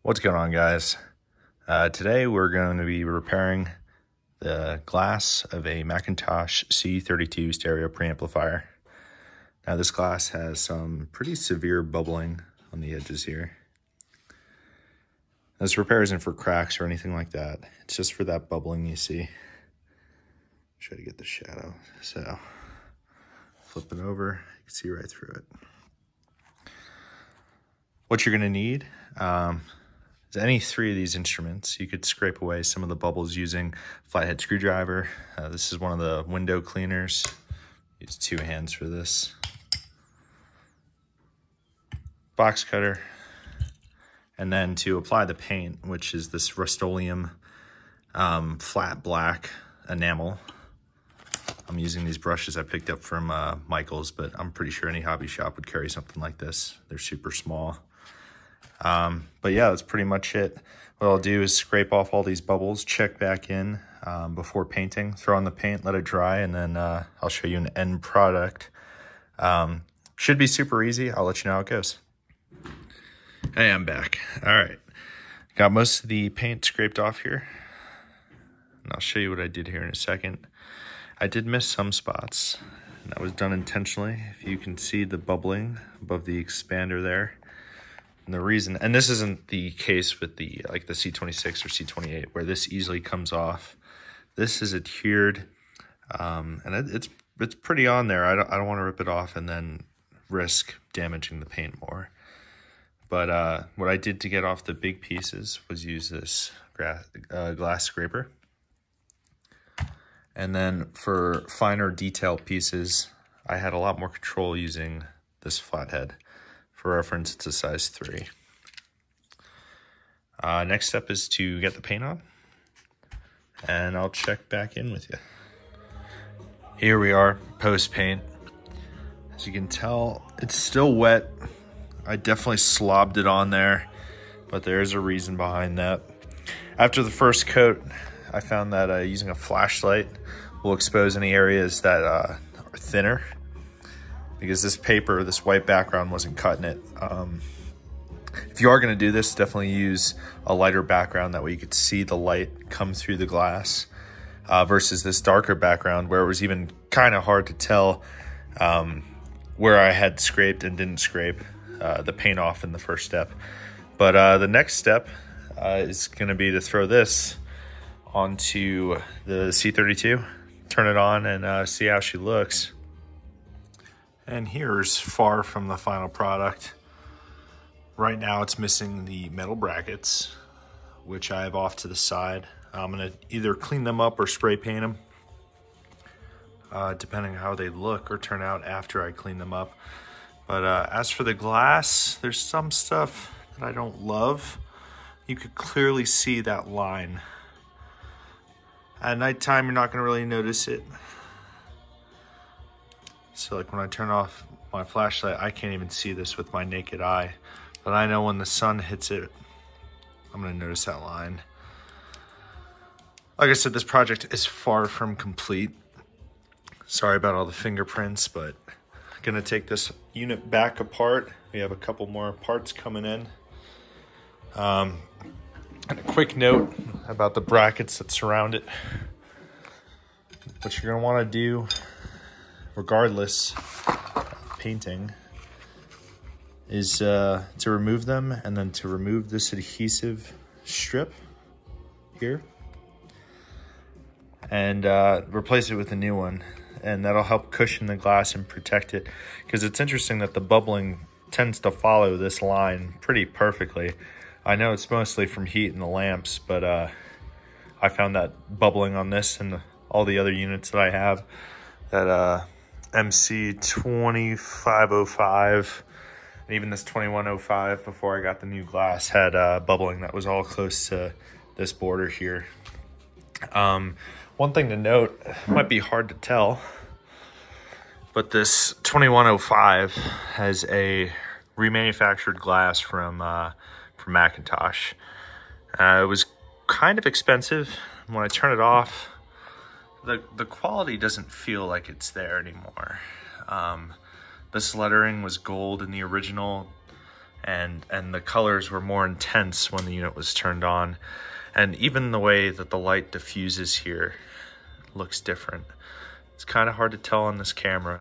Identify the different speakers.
Speaker 1: What's going on, guys? Today we're going to be repairing the glass of a McIntosh C32 stereo preamplifier. Now this glass has some pretty severe bubbling on the edges here. This repair isn't for cracks or anything like that. It's just for that bubbling you see. Try to get the shadow. So flip it over, you can see right through it. What you're going to need is any three of these instruments. You could scrape away some of the bubbles using a flathead screwdriver. This is one of the window cleaners. Use two hands for this. Box cutter. And then to apply the paint, which is this Rust-Oleum flat black enamel. I'm using these brushes I picked up from Michael's, but I'm pretty sure any hobby shop would carry something like this. They're super small. But yeah, that's pretty much it. What I'll do is scrape off all these bubbles, check back in before painting, throw on the paint, let it dry, and then I'll show you an end product. Should be super easy. I'll let you know how it goes. Hey, I'm back. All right. Got most of the paint scraped off here. And I'll show you what I did here in a second. I did miss some spots, and that was done intentionally. If you can see the bubbling above the expander there. And the reason, and this isn't the case with the like the C26 or C28 where this easily comes off. This is adhered, and it's pretty on there. I don't want to rip it off and then risk damaging the paint more. But what I did to get off the big pieces was use this glass scraper. And then for finer detail pieces, I had a lot more control using this flathead. For reference, it's a size 3. Next step is to get the paint on, and I'll check back in with you. Here we are, post paint. As you can tell, it's still wet. I definitely slobbed it on there, but there's a reason behind that. After the first coat, I found that using a flashlight will expose any areas that are thinner, because this paper, this white background wasn't cutting it. If you are gonna do this, definitely use a lighter background. That way you could see the light come through the glass versus this darker background where it was even kind of hard to tell where I had scraped and didn't scrape the paint off in the first step. But the next step is gonna be to throw this onto the C32, turn it on, and see how she looks. And here's far from the final product. Right now it's missing the metal brackets, which I have off to the side. I'm gonna either clean them up or spray paint them, depending on how they look or turn out after I clean them up. But as for the glass, there's some stuff that I don't love. You could clearly see that line. At nighttime, you're not gonna really notice it. So like when I turn off my flashlight, I can't even see this with my naked eye. But I know when the sun hits it, I'm gonna notice that line. Like I said, this project is far from complete. Sorry about all the fingerprints, but I'm gonna take this unit back apart. We have a couple more parts coming in. And a quick note about the brackets that surround it. What you're gonna wanna do, regardless of painting, is to remove them, and then to remove this adhesive strip here and replace it with a new one, and that'll help cushion the glass and protect it, because it's interesting that the bubbling tends to follow this line pretty perfectly. I know it's mostly from heat in the lamps, but I found that bubbling on this and all the other units that I have, that MC2505, and even this 2105 before I got the new glass had bubbling that was all close to this border here. One thing to note, might be hard to tell, but this 2105 has a remanufactured glass from McIntosh. It was kind of expensive. When I turn it off, the quality doesn't feel like it's there anymore. This lettering was gold in the original, and the colors were more intense when the unit was turned on. And even the way that the light diffuses here looks different. It's kind of hard to tell on this camera.